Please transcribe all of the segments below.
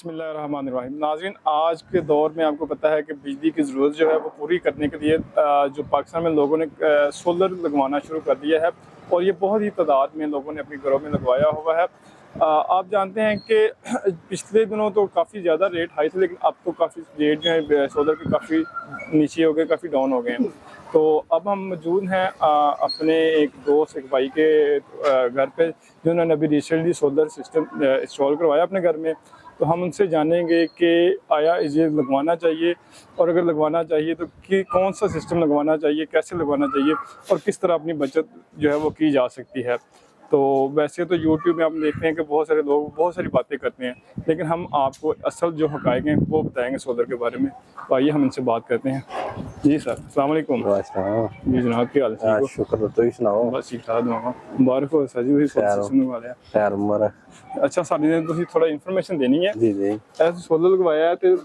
बिस्मिल्लाहिर्रहमानिर्रहीम। नाज़रीन, आज के दौर में आपको पता है कि बिजली की ज़रूरत जो है वो पूरी करने के लिए जो पाकिस्तान में लोगों ने सोलर लगवाना शुरू कर दिया है और ये बहुत ही तादाद में लोगों ने अपने घरों में लगवाया हुआ है। आप जानते हैं कि पिछले दिनों तो काफ़ी ज़्यादा रेट हाई थे, लेकिन अब तो काफ़ी रेट जो है सोलर के काफ़ी नीचे हो गए, काफ़ी डाउन हो गए हैं। तो अब हम मौजूद हैं अपने एक दोस्त, एक भाई के घर पे, जिन्होंने अभी रिसेंटली सोलर सिस्टम इंस्टॉल करवाया अपने घर में। तो हम उनसे जानेंगे कि आया ये लगवाना चाहिए, और अगर लगवाना चाहिए तो कि कौन सा सिस्टम लगवाना चाहिए, कैसे लगवाना चाहिए और किस तरह अपनी बचत जो है वो की जा सकती है। तो वैसे तो YouTube में आप देखते हैं कि बहुत सारे लोग बहुत सारी बातें करते हैं, लेकिन हम आपको असल जो हक़ाइक़ हैं वो बताएंगे सोलर के बारे में। तो आइए हम इनसे बात करते हैं। जी सर, अस्सलाम वालेकुम। जी जनाब, क्या हाल है? शुक्र, तो ही सुनाओ। बस ठीक ठाक दूंगा। मुबारक हो सर जी, सिस्टम वाले खैर उम्र। अच्छा, साडी ने तुसी थोड़ा इन्फॉर्मेशन देनी है। जी जी, ऐसे सोलर लगवाया ते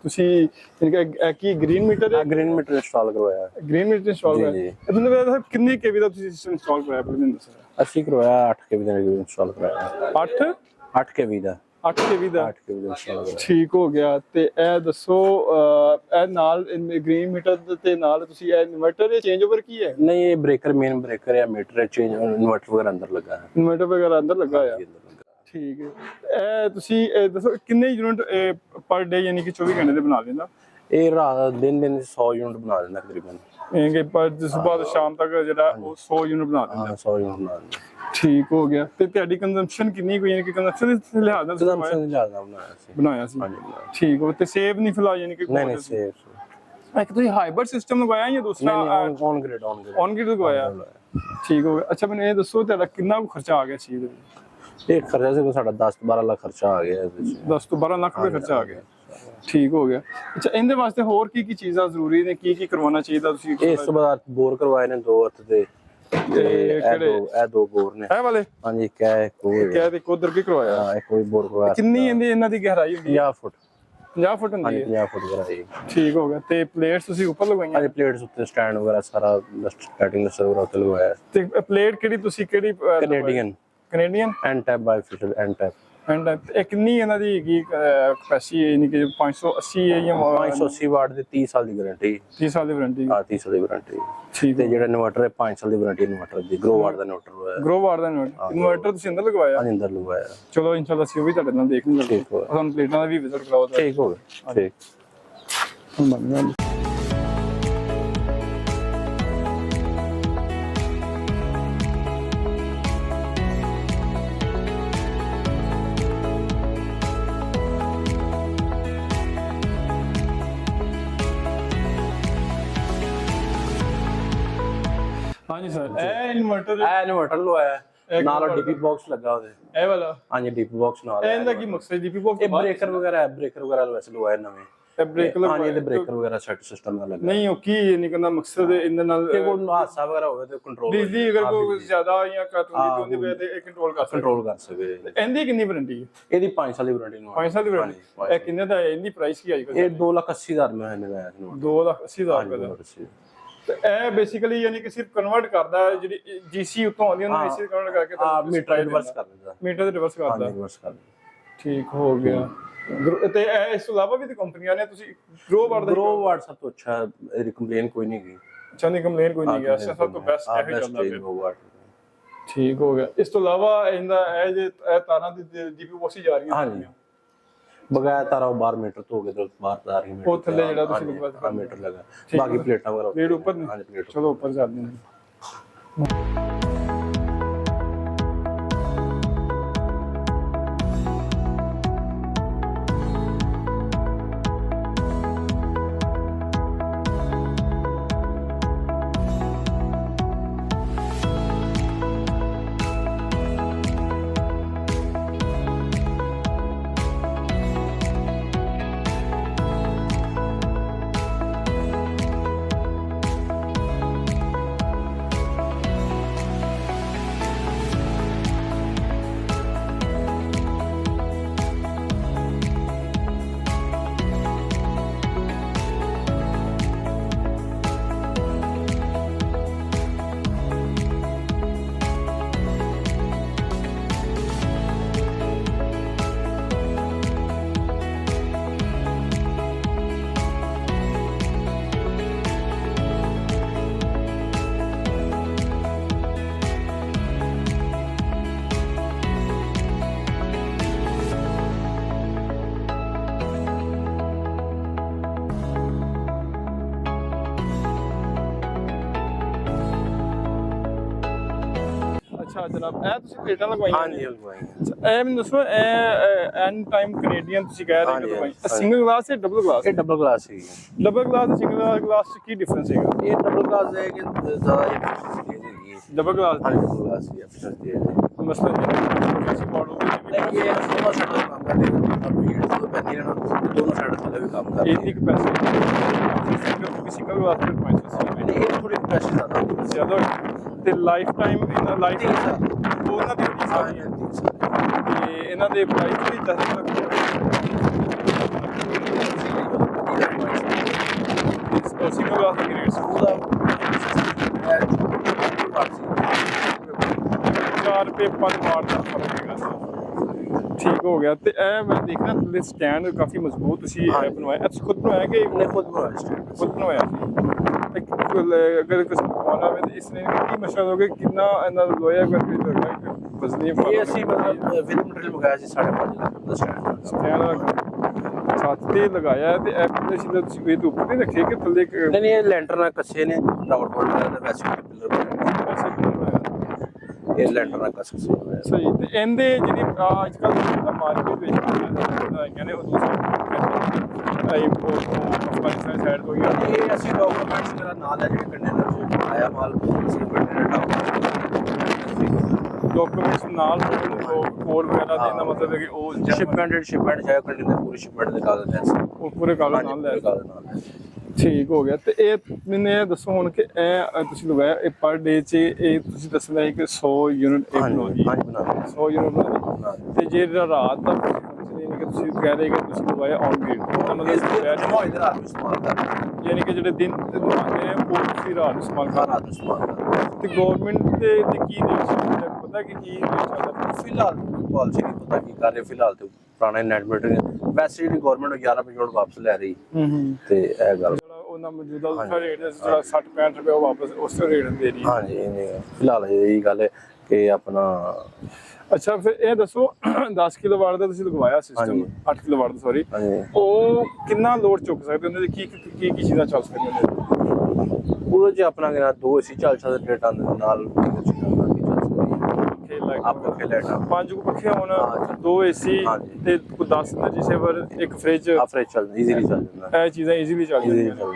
ਤੁਸੀਂ ਇਨਕਾ ਕੀ ਗ੍ਰੀਨ ਮੀਟਰ ਹੈ? ग्रीन मीटर इंस्टॉल करवाया। ਗ੍ਰੀਨ ਮੀਟਰ ਇੰਸਟਾਲ जी, ਹੋਇਆ जी। मतलब ਕਿੰਨੀ ਕੇਵੀ ਦਾ ਤੁਸੀਂ ਸਿਸਟਮ ਇੰਸਟਾਲ ਕਰਾਇਆ ਪਹਿਲਾਂ ਦੱਸੋ? 80 करवाया, 8 केवी ਦਾ इंस्टॉल कराया। 8 केवी ਦਾ 8 ਕੇਵੀ ਦਾ 8 केवी ਦਾ इंस्टॉल कराया। ਠੀਕ ਹੋ ਗਿਆ। ਤੇ ਇਹ ਦੱਸੋ ਇਹ ਨਾਲ ਗ੍ਰੀਨ ਮੀਟਰ ਤੇ ਨਾਲ ਤੁਸੀਂ ਇਹ ਇਨਵਰਟਰ ਜਾਂ ਚੇਂਜ ਓਵਰ ਕੀ ਹੈ? नहीं, ये ब्रेकर, मेन ब्रेकर या मीटर चेंज, इन्वर्टर वगैरह अंदर लगा है। ਇਨਵਰਟਰ ਵਗੈਰਾ ਅੰਦਰ ਲੱਗਾ ਹੋਇਆ। जी, अंदर लगा। ਠੀਕ ਹੈ। ਇਹ ਤੁਸੀਂ ਦੱਸੋ ਕਿੰਨੇ ਯੂਨਿਟ ਪਰ ਡੇ ਯਾਨੀ ਕਿ 24 ਘੰਟੇ ਦੇ ਬਣਾ ਲੈਂਦਾ? ये रात दिन 100 यूनिट बना देना तकरीबन। ਇਹ ਕਿ ਪਰ ਜਿਸ ਬਾਅਦ ਸ਼ਾਮ ਤੱਕ ਜਿਹੜਾ ਉਹ 100 ਯੂਨਿਟ ਬਣਾ ਦਿੰਦਾ। हाँ, 100 यूनिट बना देना। ਠੀਕ ਹੋ ਗਿਆ। ਤੇ ਤੁਹਾਡੀ ਕੰਜ਼ੰਪਸ਼ਨ ਕਿੰਨੀ ਕੋਈ ਯਾਨੀ ਕਿ ਕੰਜ਼ੰਪਸ਼ਨ ਦੇ ਲਿਹਾਜ਼ ਨਾਲ कंजम्पशन ज्यादा बनाया सी। ਬਣਾਇਆ ਸੀ? हाँ जी, बनाया। ਠੀਕ ਹੋ। ਤੇ ਸੇਵ ਨਹੀਂ ਫਿਲਹਾਲ ਯਾਨੀ ਕਿ नहीं नहीं, सेफ ਇੱਕ ਤੁਸੀਂ ਹਾਈਬ੍ਰਿਡ ਸਿਸਟਮ ਲਗਵਾਇਆ ਜਾਂ ਦੂਸਰਾ नहीं, ऑन ग्रिड ਔਨ ਗ੍ਰਿਡ ਲਗਵਾਇਆ? ਠੀਕ ਹੋ ਗਿਆ। ਅੱਛਾ, ਮੈਨੂੰ ਇਹ ਦੱਸੋ ਤੁਹਾਡਾ ਕਿੰਨਾ ਕੁ ਖਰਚਾ ਆ ਗਿਆ ਸੀ ਇਹਦੇ ਵਿੱਚ? एक खर्चा से साढ़ा 10-12 लाख खर्चा आ गया है। 10 ਤੋਂ 12 ਲੱਖ ਰੁਪਏ ਖਰਚਾ ਆ ਗਿਆ। ਠੀਕ ਹੋ ਗਿਆ। ਅੱਛਾ, ਇਹਦੇ ਵਾਸਤੇ ਹੋਰ ਕੀ ਕੀ ਚੀਜ਼ਾਂ ਜ਼ਰੂਰੀ ਨੇ, ਕੀ ਕੀ ਕਰਵਾਉਣਾ ਚਾਹੀਦਾ ਤੁਸੀਂ? ਇਸ ਤੋਂ ਬਾਅਦ ਬੋਰ ਕਰਵਾਏ ਨੇ 2 ਹੱਥ ਦੇ। ਕਿਹੜੇ? ਇਹ 2 ਬੋਰ ਨੇ। ਇਹ ਵਾਲੇ? ਹਾਂਜੀ, ਕਿਆ ਕੋਈ ਕਿਆ ਤੇ ਕੋਦਰ ਕੀ ਕਰਵਾਇਆ? ਹਾਂ, ਕੋਈ ਬੋਰ ਕਰਵਾਇਆ। ਕਿੰਨੀ ਇਹਨਾਂ ਦੀ ਗਹਿਰਾਈ ਹੁੰਦੀ ਹੈ? 50 ਫੁੱਟ। 50 ਫੁੱਟ ਹੁੰਦੀ ਹਾਂਜੀ, ਹੈ। 50 ਫੁੱਟ ਗਹਿਰਾਈ। ਠੀਕ ਹੋ ਗਿਆ। ਤੇ ਪਲੇਟਸ ਤੁਸੀਂ ਉੱਪਰ ਲਗਵਾਈਆਂ? ਹਾਂਜੀ, ਪਲੇਟਸ ਉੱਤੇ ਸਟੈਂਡ ਵਗੈਰਾ ਸਾਰਾ ਲਾਈਟਿੰਗ ਦਾ ਸਰਵਰ ਉੱਤੇ ਲਗਵਾਇਆ। ਤੇ ਪਲੇਟ ਕਿਹੜੀ ਤੁਸੀਂ ਕਿਹੜੀ? Canadian Canadian and tap by filter and tap. And ਇਹ ਕਿੰਨੀ ਇਹਨਾਂ ਦੀ ਹੈਗੀ ਕੈਪੈਸਿਟੀ? ਯਾਨੀ ਕਿ 580 ਹੈ ਜਾਂ 580 ਵਾਟ ਦੀ 30 ਸਾਲ ਦੀ ਗਾਰੰਟੀ। 30 ਸਾਲ ਦੀ ਵਾਰੰਟੀ? ਹਾਂ, 30 ਸਾਲ ਦੀ ਵਾਰੰਟੀ। ਠੀਕ ਤੇ ਜਿਹੜਾ ਇਨਵਰਟਰ ਹੈ 5 ਸਾਲ ਦੀ ਵਾਰੰਟੀ ਇਨਵਰਟਰ ਦੀ। ਗਰੋ ਵਾਟ ਦਾ ਇਨਵਰਟਰ ਹੈ। ਗਰੋ ਵਾਟ ਦਾ ਇਨਵਰਟਰ ਤੁਸੀਂ ਅੰਦਰ ਲਗਵਾਇਆ? ਹਾਂਜੀ, ਅੰਦਰ ਲਗਵਾਇਆ। ਚਲੋ ਇਨਸ਼ਾਅੱਲਾ ਅਸੀਂ ਉਹ ਵੀ ਤੁਹਾਡੇ ਨਾਲ ਦੇਖ ਲਵਾਂਗੇ। ਠੀਕ ਹੋ। ਤੁਹਾਨੂੰ ਪਲੇਟਾਂ ਦਾ ਵੀ ਵਿਜ਼ਿਟ ਕਰਾਓ। ਠੀਕ ਹੋ ਗਿਆ। ਠੀਕ। ਹਾਂਜੀ ਸਰ, ਇਹ ਇਨਵਰਟਰ ਇਹ ਇਨਵਰਟਰ ਲਵਾਇਆ, ਨਾਲ ਡੀਪੀ ਬਾਕਸ ਲੱਗਾ ਉਹਦੇ। ਇਹ ਵਾਲਾ? ਹਾਂਜੀ, ਡੀਪੀ ਬਾਕਸ ਨਾਲ। ਇਹਦਾ ਕੀ ਮਕਸਦ? DP box? ਇਹ ਬ੍ਰੇਕਰ ਵਗੈਰਾ ਵੈਸੇ ਲਵਾਏ ਨਵੇਂ। ਇਹ ਬ੍ਰੇਕ ਹਾਂਜੀ, ਇਹਦੇ ਬ੍ਰੇਕਰ ਵਗੈਰਾ ਸੈਟ ਸਿਸਟਮ ਨਾਲ ਲੱਗਾ। ਨਹੀਂ, ਉਹ ਕੀ ਨਹੀਂ ਕਹਿੰਦਾ ਮਕਸਦ ਇਹਦੇ ਨਾਲ? ਕਿ ਕੋਈ ਹਾਦਸਾ ਵਗੈਰਾ ਹੋਵੇ ਤੇ ਕੰਟਰੋਲ, ਬਿਜਲੀ ਅਗਰ ਕੋਈ ਜ਼ਿਆਦਾ ਜਾਂ ਘੱਟ ਹੁੰਦੀ ਤੇ ਉਹਦੇ ਇਹ ਕੰਟਰੋਲ ਕਰ ਸਕੇ। ਇਹਦੀ ਕਿੰਨੀ ਵਾਰੰਟੀ ਹੈ? ਇਹਦੀ 5 ਸਾਲ ਦੀ ਵਾਰੰਟੀ ਨੂੰ। 5 ਸਾਲ ਦੀ ਵਾਰੰਟੀ? ਇਹ ਕਿੰਨੇ ਦਾ? ਇਹਦੀ ਪ੍ਰਾਈਸ ਕੀ ਆਈ? ਇਹ 2,80,000 ਮੈਂ ਲਗਾਇਆ ਸੀ। 2,80,000 ਰੁਪਏ ਦਾ। ਤੇ ਇਹ ਬੇਸਿਕਲੀ ਯਾਨੀ ਕਿ ਸਿਰਫ ਕਨਵਰਟ ਕਰਦਾ ਹੈ, ਜਿਹੜੀ ਜੀਸੀ ਉੱਤੋਂ ਆਉਂਦੀ ਉਹਨੂੰ ਏਸੀ ਕਨਵਰਟ ਕਰਕੇ ਮੀਟਰ ਰਿਵਰਸ ਕਰ ਦਿੰਦਾ। ਮੀਟਰ ਦੇ ਰਿਵਰਸ ਕਰਦਾ। ਰਿਵਰਸ ਕਰ ਦਿੰਦਾ। ਠੀਕ ਹੋ ਗਿਆ। ਤੇ ਇਸ ਤੋਂ ਇਲਾਵਾ ਵੀ ਤੇ ਕੰਪਨੀਆਂ ਨੇ, ਤੁਸੀਂ ਗਰੋ ਵਾਟ ਸਭ ਤੋਂ ਅੱਛਾ, ਇਹਦੀ ਕੰਪਲੇਨ ਕੋਈ ਨਹੀਂ ਗਈ। ਅੱਛਾ, ਨਹੀਂ ਕੰਪਲੇਨ ਕੋਈ ਨਹੀਂ ਗਿਆ। ਸਭ ਤੋਂ ਬੈਸਟ ਇਹ ਚੱਲਦਾ ਪਿਆ। ਠੀਕ ਹੋ ਗਿਆ। ਇਸ ਤੋਂ ਇਲਾਵਾ ਇਹਦਾ ਇਹ ਤਾਰਾਂ ਦੀ ਡੀਪੀ ਬਾਕਸ ਜਾ ਰਹੀਆਂ? ਹਾਂਜੀ, ਬਗੈਰ ਤਾਰਾਂ 12 ਮੀਟਰ ਤੋਂ ਹੋ ਗਏ, ਬਾਹਰ ਤਾਰ ਹੀ ਮੀਟਰ। ਉਹ ਥੱਲੇ ਜਿਹੜਾ ਤੁਸੀਂ ਲਗਵਾ ਮੀਟਰ ਲਗਾ, ਬਾਕੀ ਪਲੇਟਾਂ ਵਗੈਰਾ ਪਲੇਟ ਉੱਪਰ ਨਹੀਂ? ਹਾਂਜੀ, ਪਲੇਟ। ਚਲੋ ਉੱਪਰ ਜਾਂਦੇ ਨੇ। ਅੱਛਾ ਜਨਾਬ, ਇਹ ਤੁਸੀਂ ਪਲੇਟਾਂ ਲਗਵਾਈਆਂ ਹਾਂਜੀ ਨੇ? ਲਗਵਾਈਆਂ। ਅੱਛਾ, ਇਹ ਮੈਨੂੰ ਦੱਸੋ, ਇਹ ਐਨ ਟਾਈਮ ਕੈਨੇਡੀਅਨ ਤੁਸੀਂ ਕਹਿ ਰਹੇ ਹਾਂਜੀ, ਹੋ ਲਗਵਾਈ, ਹਾਂਜੀ। ਸਿੰਗਲ ਗਲਾਸ ਜਾਂ ਡਬਲ ਗਲਾਸ? ਇਹ ਡਬਲ ਗਲਾਸ ਸੀ। ਡਬਲ ਗਲਾਸ ਤੇ ਸਿੰਗਲ ਗਲਾਸ ਚ ਕੀ ਡਿਫਰੈਂਸ ਹੈਗਾ? ਇਹ ਡਬਲ ਗਲਾਸ ਹੈ ਕਿ ਜ਼ਿਆਦਾ efficiency ਹੈਗੀ ਹੈ। ਡਬਲ ਗਲਾਸ ਹਾਂਜੀ ਡਬਲ ਗਲਾਸ ਦੀ efficiency ਹੈ। ਮਸਲਾ ਜਿਹੜਾ ਅਸੀਂ ਮਾਡਲ ਨਹੀਂ ਇਹ ਦੋਨੋਂ ਸਾਈਡ ਤੋਂ ਕੰਮ ਕਰਦੇ ਨੇ, ਆਪਣੀ ਹੀਟ ਤੋਂ ਪੈਂਦੀ ਹੈ ਨਾ, ਦੋਨੋਂ ਸਾਈਡ ਤੋਂ ਵੀ ਕੰਮ ਕਰਦੇ ਇਹਦੀ ਕਪੈਸਿਟੀ ਸਿੰਗਲ ਗਲਾਸ ਦੇ ਪ੍ਰਾਈਸ ਨੇ। ਇਹ ਥੋੜੀ ਕਪੈਸਿਟੀ ਜ਼ਿਆਦਾ ਹੁੰਦੀ ਹੈ। ਜ਼ਿਆਦਾ ਹੋਈ ਤੇ ਲਾਈਫ ਟਾਈਮ ਇਹਨਾਂ ਲਾਈਫ ਉਹਨਾਂ ਦੀ ਵੀ ਸਾਰੀ ਹੈ ਤੇ ਇਹਨਾਂ ਦੇ ਪ੍ਰਾਈਸ ਵੀ ਜ਼ਿਆਦਾ ਸਿੰਗਲ ਗਲਾਸ ਦੇ ਰੇਟ ਉਹਦਾ 4 ਰੁਪਏ ਪਰ ਵਾਟ ਦਾ ਫਰਕ ਹੈਗਾ। ਠੀਕ ਹੋ ਗਿਆ। ਤੇ ਇਹ ਮੈਂ ਦੇਖਣਾ ਥੱਲੇ ਸਟੈਂਡ ਕਾਫੀ ਮਜ਼ਬੂਤ ਤੁਸੀਂ ਇਹ ਬਣਵਾਇਆ, ਤੁਸੀਂ ਖੁਦ ਬਣਵਾਇਆ ਕਿ ਉਹਨੇ ਖੁਦ ਬਣਾਇਆ ਸਟੈਂਡ। ਖੁਦ ਬਣਵਾਇਆ ਸੀ? ਅਗਰ ਕਿਸੇ ਨੂੰ ਬਣਵਾਉਣਾ ਹੋਵੇ ਤਾਂ ਇਸ ਨੇ ਕੀ ਮਸ਼ਵਰਾ ਦੋਗੇ, ਕਿੰਨਾ ਇਹਨਾਂ ਦਾ ਲੋਇਆ ਕਰਕੇ ਲੱਗਾ ਵਜ਼ਨੀ ਇਹ ਅਸੀਂ ਮਤਲਬ ਵਿਦ ਮਟੀਰੀਅਲ ਮੰਗਾਇਆ ਸੀ 5.5 ਲੱਖ ਦਾ ਸਟੈਂਡ। ਸਟੈਂਡ ਛੱਤ ਤੇ ਲਗਾਇਆ ਤੇ ਇਹ ਪਿੱਲਰ ਸ਼ਿੱਲਰ ਤੁਸੀਂ ਇਹ ਤੋਂ ਉੱਪਰ ਨਹੀਂ ਰੱਖੇ ਕਿ ਥੱਲੇ ਨਹੀਂ ਨਹੀਂ ਇਹ ਲੈਂਟਰ ਨਾਲ ਕੱਸੇ ਨੇ, ਰਬੜ ਬੋਲਡ ਦਾ ਵੈਸੇ ਪਿੱਲਰ ਬਣਾਇਆ। ਇਹ ਲੈਂਟਰ ਨਾਲ ਕੱਸੇ ਹੋਇਆ। ਸਹੀ। ਤੇ ਇਹਦੇ ਜਿਹੜੀ ਅੱਜ ਕੱਲ੍ਹ ਮਾਰਕੀਟ ਵਿੱਚ ਕਹਿੰਦੇ ਉਹ ਅਫਗਾਨਿਸਤਾਨ ਸਾਈਡ ਤੋਂ ਜਾਂ ਇਹ ਅਸੀਂ ਡਾਕੂਮੈਂਟਸ ਵਗੈਰਾ ਨਾਲ ਹੈ, ਜਿਹੜੇ ਕੰਟੇਨਰ ਚ ਆਇਆ ਮਾਲ ਅਸੀਂ ਕੰਟੇਨਰ ਡਾਕੂਮੈਂਟਸ ਨਾਲ ਕੋਡ ਵਗੈਰਾ ਦੇ ਦਾ ਮਤਲਬ ਹੈ ਕਿ ਉਹ ਸ਼ਿਪਮੈਂਟ ਜਾਇਆ ਕੰਟੇਨਰ ਪੂਰੀ ਸ਼ਿਪਮੈਂਟ ਦੇ ਕਾਗਜ਼ ਨੇ ਅਸੀਂ। ਉਹ ਪੂਰੇ ਕਾਗਜ਼ ਨਾਲ ਲੈ ਕਾਗਜ਼ ਨਾਲ। ਠੀਕ ਹੋ ਗਿਆ। ਤੇ ਇਹ ਮੈਨੂੰ ਇਹ ਦੱਸੋ ਹੁਣ ਕਿ ਇਹ ਤੁਸੀਂ ਲਗਾਇਆ ਇਹ ਪਰ ਡੇ 'ਚ ਇਹ ਤੁਸੀਂ ਦੱਸਣਾ ਹੈ ਕਿ 100 ਯੂਨਿਟ ਇਹ ਬਣਾਉਂਦੀ ਹੈ। ਹਾਂਜੀ ਬਣਾ 100 ਯੂਨਿਟ ਬਣਾਉਂਦੀ। ਤੇ ਜੇ ਰਾਤ ਦਾ ਕਿ ਤੁਸੀਂ ਕਹਿ ਰਹੇ ਕਿ ਤੁਸੀਂ ਲਗਾਇਆ ਔਨ ਗ੍ਰਿਡ, ਉਹਦਾ ਮਤਲਬ ਯਾਨੀ ਕਿ ਜਿਹੜੇ ਦਿਨ ਲਗਾਉਂਦੇ ਨੇ ਉਹ ਤੁਸੀਂ ਰਾਤ ਨੂੰ ਇਸਤੇਮਾਲ ਕਰ ਰਾਤ ਨੂੰ ਇਸਤੇਮਾਲ ਕਰਦੇ। ਤੇ ਗਵਰਨਮੈਂਟ ਦੇ ਕੀ ਰੇਟ ਚੱਲਦਾ ਪਤਾ ਕਿ ਕੀ ਰੇਟ ਚੱਲਦਾ? ਫਿਲਹਾਲ ਪਾਲਿਸੀ ਨਹੀਂ ਪਤਾ ਕੀ ਕਰ ਰਹੇ ਫਿਲਹਾਲ ਤੇ ਪੁਰਾਣਾ ਨੈਟ ਮੀਟਰ ਵੈਸੇ ਜਿਹੜੀ ਗਵਰਨਮੈਂਟ 11 ਰੁਪਏ ਯੂਨਿਟ ਵਾਪਸ ਲੈ ਰਹੀ ਤੇ ਇਹ ਗੱਲ ਉਹਨਾਂ ਮੌਜੂਦਾ ਉਸਦਾ ਰੇਟ ਜਿਹੜਾ 60-65 ਰੁਪਏ ਉਹ ਵਾਪਸ ਉਸ ਰੇਟ ਦੇ ਰਹੀ ਹੈ। ਹਾਂਜੀ ਫਿਲਹਾਲ ਇਹ ਗੱਲ ਹੈ ਕਿ ਆਪਣਾ। ਅੱਛਾ ਫਿਰ ਇਹ ਦੱਸੋ 10 ਕਿਲੋਵਾਟ ਦਾ ਤੁਸੀਂ ਲਗਵਾਇਆ ਸਿਸਟਮ, 8 ਕਿਲੋਵਾਟ ਦਾ ਸੌਰੀ, ਉਹ ਕਿੰਨਾ ਲੋਡ ਚੁੱਕ ਸਕਦੇ ਉਹਨਾਂ ਦੇ ਕੀ ਚੀਜ਼ਾਂ ਚੱਲ ਸਕਦੀਆਂ ਨੇ? ਉਹਦੇ ਚ ਆਪਣਾ ਕਿਹੜਾ 2 ਏਸੀ ਚੱਲ ਸਕਦੇ ਡੇਟਾ ਦੇ ਨਾਲ ਪੱਖੇ ਲਾਈਟਾਂ 5 ਪੱਖੇ ਹੋਣ, 2 ਏਸੀ ਤੇ 10 ਐਨਰਜੀ ਸੇਵਰ, ਇੱਕ ਫ੍ਰਿਜ ਚੱਲ ਈਜ਼ੀਲੀ ਚੱਲ ਜਾਂਦਾ। ਇਹ ਚੀਜ਼ਾਂ ਈਜ਼ੀਲੀ ਚੱਲ ਜਾਂਦੀਆਂ।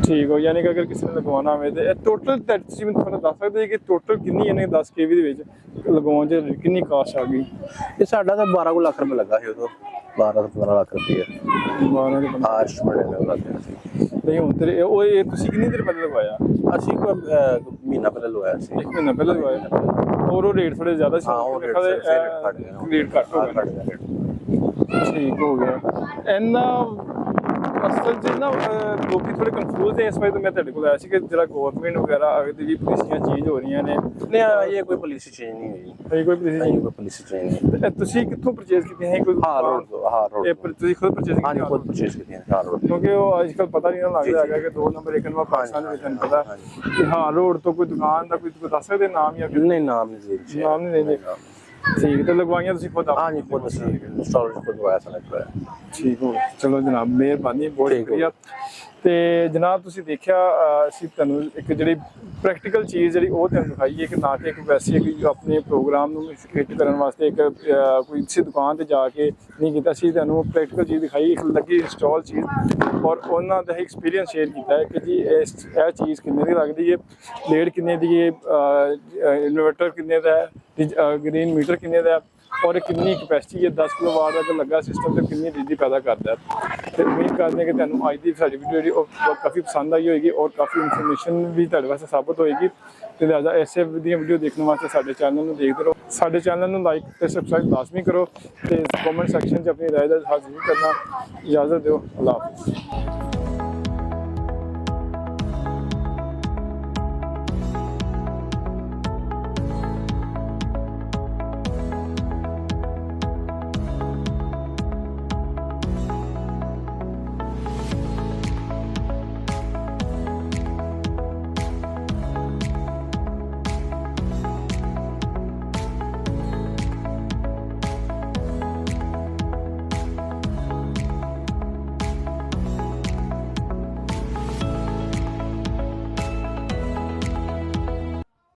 ਠੀਕ ਹੋ। ਯਾਨੀ ਕਿ ਅਗਰ ਕਿਸੇ ਨੇ ਲਗਵਾਉਣਾ ਹੋਵੇ ਤੇ ਟੋਟਲ ਤੁਸੀਂ ਮੈਨੂੰ ਥੋੜਾ ਦੱਸ ਸਕਦੇ ਕਿ ਟੋਟਲ ਕਿੰਨੀ ਇਹਨੇ 10 kV ਦੇ ਵਿੱਚ ਲਗਵਾਉਣ 'ਚ ਕਿੰਨੀ ਕਾਸਟ ਆ ਗਈ? ਇਹ ਸਾਡਾ ਤਾਂ 12 ਲੱਖ ਰੁਪਏ ਲੱਗਾ ਸੀ ਉਦੋਂ, 12 ਤੋਂ 15 ਲੱਖ ਰੁਪਏ ਆਰਸ਼ ਬੜੇ ਲੱਗਾ ਸੀ। ਨਹੀਂ ਹੁਣ ਤੇ ਉਹ ਇਹ ਤੁਸੀਂ ਕਿੰਨੀ ਦੇਰ ਪਹਿਲਾਂ ਲਗਵਾਇਆ? ਅਸੀਂ ਕੋਈ ਮਹੀਨਾ ਪਹਿਲਾਂ ਲਵਾਇਆ ਸੀ। 1 ਮਹੀਨਾ ਪਹਿਲਾਂ ਲਗਵਾਇਆ। ਔਰ ਉਹ ਰੇਟ ਥੋੜੇ ਜ਼ਿਆਦਾ ਸੀ। ਹਾਂ ਉਹ ਰੇਟ ਘੱਟ ਹੋ ਗਿਆ। ਠੀਕ ਹੋ ਗਿਆ। ਇੰਨਾ ਅਸਲ 'ਚ ਨਾ ਲੋਕੀ ਥੋੜੇ ਕਨਫਿਊਜ਼ ਨੇ, ਇਸ ਵਾਰ ਤਾਂ ਮੈਂ ਤੁਹਾਡੇ ਕੋਲ ਆਇਆ ਸੀ ਕਿ ਜਿਹੜਾ ਗਵਰਨਮੈਂਟ ਵਗੈਰਾ ਅਗਰ ਵੀ ਪਾਲਿਸੀਆਂ ਚੇਂਜ ਹੋ ਰਹੀਆਂ ਨੇ। ਨਹੀਂ ਇਹ ਕੋਈ ਪਾਲਿਸੀ ਚੇਂਜ ਨਹੀਂ ਹੋਈ। ਕੋਈ ਪਾਲਿਸੀ ਚੇਂਜ ਨਹੀਂ। ਤੇ ਤੁਸੀਂ ਕਿੱਥੋਂ ਪਰਚੇਜ਼ ਕੀਤੀਆਂ ਹੈ? ਕੋਈ ਰੋਡ ਇਹ ਤੁਸੀਂ ਖੁਦ ਪਰਚੇਜ਼ ਕੀਤੀਆਂ? ਹਾਂਜੀ ਖੁਦ ਪਰਚੇਜ਼ ਕੀਤੀਆਂ ਹਾਰ ਰੋਡ। ਕਿਉਂਕਿ ਉਹ ਅੱਜ ਕੱਲ ਪਤਾ ਨਹੀਂ ਲੱਗਦਾ ਹੈਗਾ ਕਿ 2 ਨੰਬਰ 1 ਨੰਬਰ ਪਾਕਿਸਤਾਨ ਦੇ ਵਿੱਚ ਤੁਹਾਨੂੰ ਪਤਾ ਕਿ ਹਾਂ ਰੋਡ ਤੋਂ ਕੋਈ ਦੁਕਾਨ ਦਾ ਕੋਈ ਦੱਸ ਸਕਦੇ ਨਾਮ ਜਾਂ ਨਹੀਂ ਨਾਮ ਨਹੀਂ ਨਾਮ ਨਹੀਂ ਲੈਂਦੇ। ਠੀਕ। ਤੇ ਲਗਵਾਈਆਂ ਤੁਸੀਂ ਖੁਦ? ਹਾਂਜੀ ਖੁਦ ਅਸੀਂ ਇੰਸਟਾਲਰ ਖੁਦ ਲਗਵਾਇਆ ਸਾਡਾ। ਠੀਕ ਹੋ। ਚਲੋ ਜਨਾਬ ਮਿਹਰਬਾਨੀ, ਬਹੁਤ ਸ਼ੁਕਰੀਆ। ਤੇ ਜਨਾਬ ਤੁਸੀਂ ਦੇਖਿਆ ਅਸੀਂ ਤੁਹਾਨੂੰ ਇੱਕ ਜਿਹੜੀ ਪ੍ਰੈਕਟੀਕਲ ਚੀਜ਼ ਜਿਹੜੀ ਉਹ ਤੁਹਾਨੂੰ ਦਿਖਾਈ ਹੈ ਕਿ ਨਾ ਕਿ ਇੱਕ ਵੈਸੇ ਇੱਕ ਆਪਣੇ ਪ੍ਰੋਗਰਾਮ ਨੂੰ ਫਿੱਟ ਕਰਨ ਵਾਸਤੇ ਇੱਕ ਕੋਈ ਕਿਸੇ ਦੁਕਾਨ ਤੇ ਜਾ ਕੇ ਨਹੀਂ ਕੀਤਾ ਸੀ, ਤੁਹਾਨੂੰ ਪ੍ਰੈਕਟੀਕਲ ਚੀਜ਼ ਦਿਖਾਈ, ਇੱਕ ਲੱਗੀ ਇੰਸਟਾਲ ਚੀਜ਼, ਔਰ ਉਹਨਾਂ ਦਾ ਐਕਸਪੀਰੀਅੰਸ ਸ਼ੇਅਰ ਕੀਤਾ ਹੈ ਕਿ ਜੀ ਇਹ ਚੀਜ਼ ਕਿੰਨੇ ਦੀ ਲੱਗਦੀ ਹੈ, ਪਲੇਟ ਕਿੰਨੇ ਦੀ ਹੈ, ਇਨਵਰਟਰ ਕਿੰਨੇ ਦਾ ਹੈ, ਗ੍ਰੀਨ ਮੀਟਰ ਕਿੰਨੇ ਦਾ ਹੈ, ਔਰ ਕਿੰਨੀ ਕਪੈਸਿਟੀ ਹੈ 10 ਕਿਲੋਵਾਟ ਦਾ ਲੱਗਾ ਸਿਸਟਮ ਤੇ ਕਿੰਨੀ ਬਿਜਲੀ ਪੈਦਾ ਕਰਦਾ ਹੈ। ਤੇ ਉਮੀਦ ਕਰਦੇ ਹਾਂ ਕਿ ਤੁਹਾਨੂੰ ਅੱਜ ਦੀ ਸਾਡੀ ਵੀਡੀਓ ਜਿਹੜੀ ਉਹ ਕਾਫੀ ਪਸੰਦ ਆਈ ਹੋਏਗੀ ਔਰ ਕਾਫੀ ਇਨਫੋਰਮੇਸ਼ਨ ਵੀ ਤੁਹਾਡੇ ਵਾਸਤੇ ਸਾਬਤ ਹੋਏਗੀ। ਤੇ ਲਿਹਾਜ਼ਾ ਐਸੇ ਦੀਆਂ ਵੀਡੀਓ ਦੇਖਣ ਵਾਸਤੇ ਸਾਡੇ ਚੈਨਲ ਨੂੰ ਦੇਖਦੇ ਰਹੋ। ਸਾਡੇ ਚੈਨਲ ਨੂੰ ਲਾਈਕ ਤੇ ਸਬਸਕ੍ਰਾਈਬ ਲਾਜ਼ਮੀ ਕਰੋ ਤੇ ਕਮੈਂਟ ਸੈਕਸ਼ਨ 'ਚ ਆਪਣੀ ਰਾਏ ਦਾ ਇਜ਼ਹਾਰ ਜ਼ਰੂਰ ਕਰਨਾ। ਇਜਾਜ਼ਤ ਦਿਓ। ਅੱਲਾਹ ਹਾਫਿਜ਼।